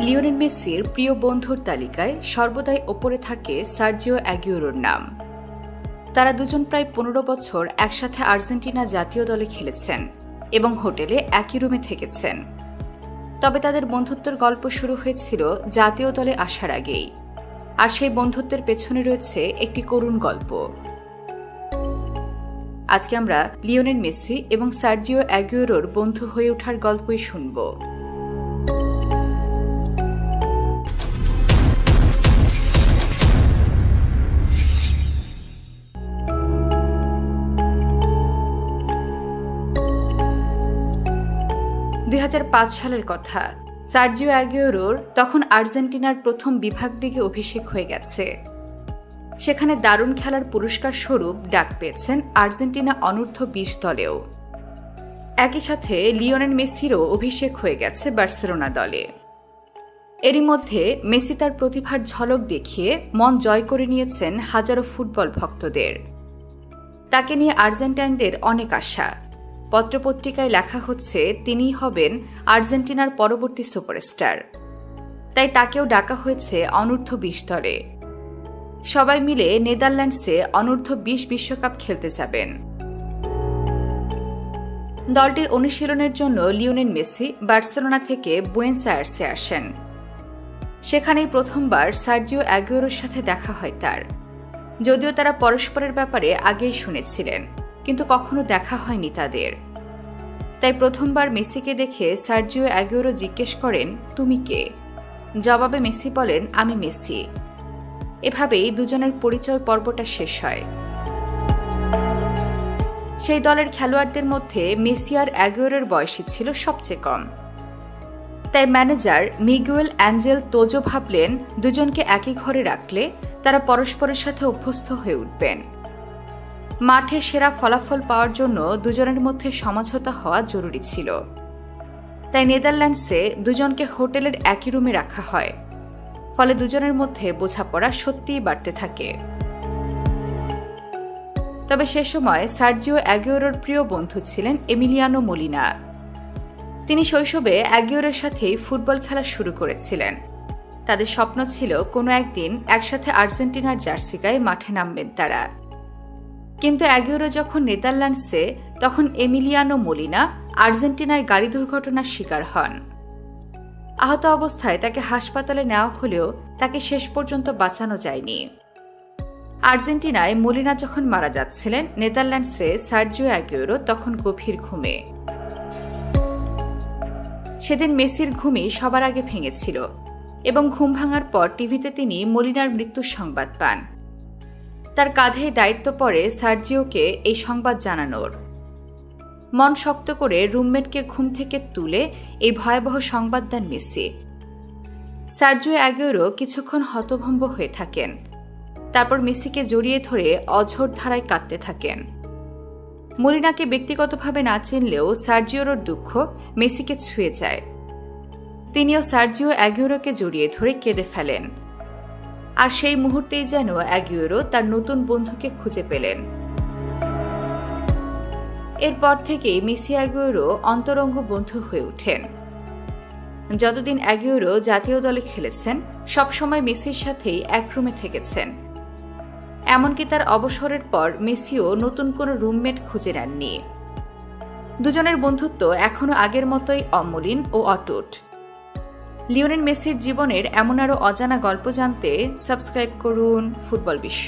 Lionel মেসির প্রিয় বন্ধুর তালিকায় সর্বদাই ওপরে থাকে সার্জিও অ্যাগুয়েরোর নাম। তারা দুজন প্রায় 15 বছর একসাথে আর্জেন্টিনা জাতীয় দলে খেলেছেন এবং হোটেলে একই রুমে থেকেছেন। তবে তাদের বন্ধুত্বের গল্প শুরু হয়েছিল জাতীয় দলে আসার আগেই, আর সেই বন্ধুত্বের পেছনে রয়েছে একটি করুণ গল্প। আজকে আমরা লিওনেল মেসি এবং সার্জিও অ্যাগুয়েরোর বন্ধু হয়ে ওঠার গল্পই শুনব। সালের কথা। সার্জিও অ্যাগুয়েরোর তখন আর্জেন্টিনার প্রথম বিভাগ লিগে অভিষেক হয়ে গেছে। সেখানে দারুণ খেলার পুরস্কার স্বরূপ ডাক পেয়েছেন আর্জেন্টিনা অনূর্ধ্ব 20 দলেও। একই সাথে লিওনেল মেসিরও অভিষেক হয়ে গেছে বার্সেলোনা দলে। এরই মধ্যে মেসি তার প্রতিভার ঝলক দেখিয়ে মন জয় করে নিয়েছেন হাজারো ফুটবল ভক্তদের। তাকে নিয়ে আর্জেন্টাইনদের অনেক আশা। পত্রপত্রিকায় লেখা হচ্ছে তিনিই হবেন আর্জেন্টিনার পরবর্তী সুপারস্টার। তাই তাকেও ডাকা হয়েছে অনূর্ধ্ব 20 দলে। সবাই মিলে নেদারল্যান্ডসে অনূর্ধ্ব 20 বিশ্বকাপ খেলতে যাবেন। দলটির অনুশীলনের জন্য লিওনেল মেসি বার্সেলোনা থেকে বুয়েনোস আয়ার্সে আসেন। সেখানেই প্রথমবার সার্জিও অ্যাগুয়েরোর সাথে দেখা হয় তার। যদিও তারা পরস্পরের ব্যাপারে আগেই শুনেছিলেন, কিন্তু কখনো দেখা হয়নি তাদের। তাই প্রথমবার মেসিকে দেখে সার্জিও অ্যাগুয়েরো জিজ্ঞেস করেন, তুমি কে? জবাবে মেসি বলেন, আমি মেসি। এভাবেই দুজনের পরিচয় পর্বটা শেষ হয়। সেই দলের খেলোয়াড়দের মধ্যে মেসি আর অ্যাগুয়েরোর বয়সই ছিল সবচেয়ে কম। তাই ম্যানেজার মিগুয়েল অ্যাঞ্জেল তোজো ভাবলেন দুজনকে একই ঘরে রাখলে তারা পরস্পরের সাথে অভ্যস্ত হয়ে উঠবেন। মাঠে সেরা ফলাফল পাওয়ার জন্য দুজনের মধ্যে সমঝোতা হওয়া জরুরি ছিল। তাই নেদারল্যান্ডসে দুজনকে হোটেলের একই রুমে রাখা হয়। ফলে দুজনের মধ্যে বোঝাপড়া সত্যিই বাড়তে থাকে। তবে সে সময় সার্জিও অ্যাগুয়েরোর প্রিয় বন্ধু ছিলেন এমিলিয়ানো মোলিনা। তিনি শৈশবে অ্যাগুয়েরোর সাথেই ফুটবল খেলা শুরু করেছিলেন। তাদের স্বপ্ন ছিল কোনো একদিন একসাথে আর্জেন্টিনার জার্সি গায়ে মাঠে নামবেন তারা। কিন্তু অ্যাগুয়েরো যখন নেদারল্যান্ডসে, তখন এমিলিয়ানো মোলিনা আর্জেন্টিনায় গাড়ি দুর্ঘটনার শিকার হন। আহত অবস্থায় তাকে হাসপাতালে নেওয়া হলেও তাকে শেষ পর্যন্ত বাঁচানো যায়নি। আর্জেন্টিনায় মোলিনা যখন মারা যাচ্ছিলেন, নেদারল্যান্ডসে সার্জিও অ্যাগুয়েরো তখন গভীর ঘুমে। সেদিন মেসির ঘুমই সবার আগে ভেঙেছিল এবং ঘুম ভাঙার পর টিভিতে তিনি মোলিনার মৃত্যুর সংবাদ পান। তার কাঁধেই দায়িত্ব পড়ে সার্জিওকে এই সংবাদ জানানোর। মন শক্ত করে রুমমেটকে ঘুম থেকে তুলে এই ভয়াবহ সংবাদ দেন মেসি। সার্জিও অ্যাগুয়েরো কিছুক্ষণ হতভম্ব হয়ে থাকেন। তারপর মেসিকে জড়িয়ে ধরে অঝোর ধারায় কাঁদতে থাকেন। মোলিনাকে ব্যক্তিগতভাবে না চিনলেও সার্জিওর দুঃখ মেসিকে ছুঁয়ে যায়। তিনিও সার্জিও অ্যাগুয়েরোকে জড়িয়ে ধরে কেঁদে ফেলেন। আর সেই মুহূর্তেই যেন অ্যাগুয়েরো তার নতুন বন্ধুকে খুঁজে পেলেন। এরপর থেকেই মেসি অ্যাগুয়েরো অন্তরঙ্গ বন্ধু হয়ে ওঠেন। যতদিন অ্যাগুয়েরো জাতীয় দলে খেলেছেন, সবসময় মেসির সাথেই এক রুমে থেকেছেন। এমনকি তার অবসরের পর মেসিও নতুন কোনো রুমমেট খুঁজে নেননি। দুজনের বন্ধুত্ব এখনো আগের মতোই অমলিন ও অটুট। লিওনেল মেসির জীবনের এমন আরও অজানা গল্প জানতে সাবস্ক্রাইব করুন ফুটবল বিশ্ব।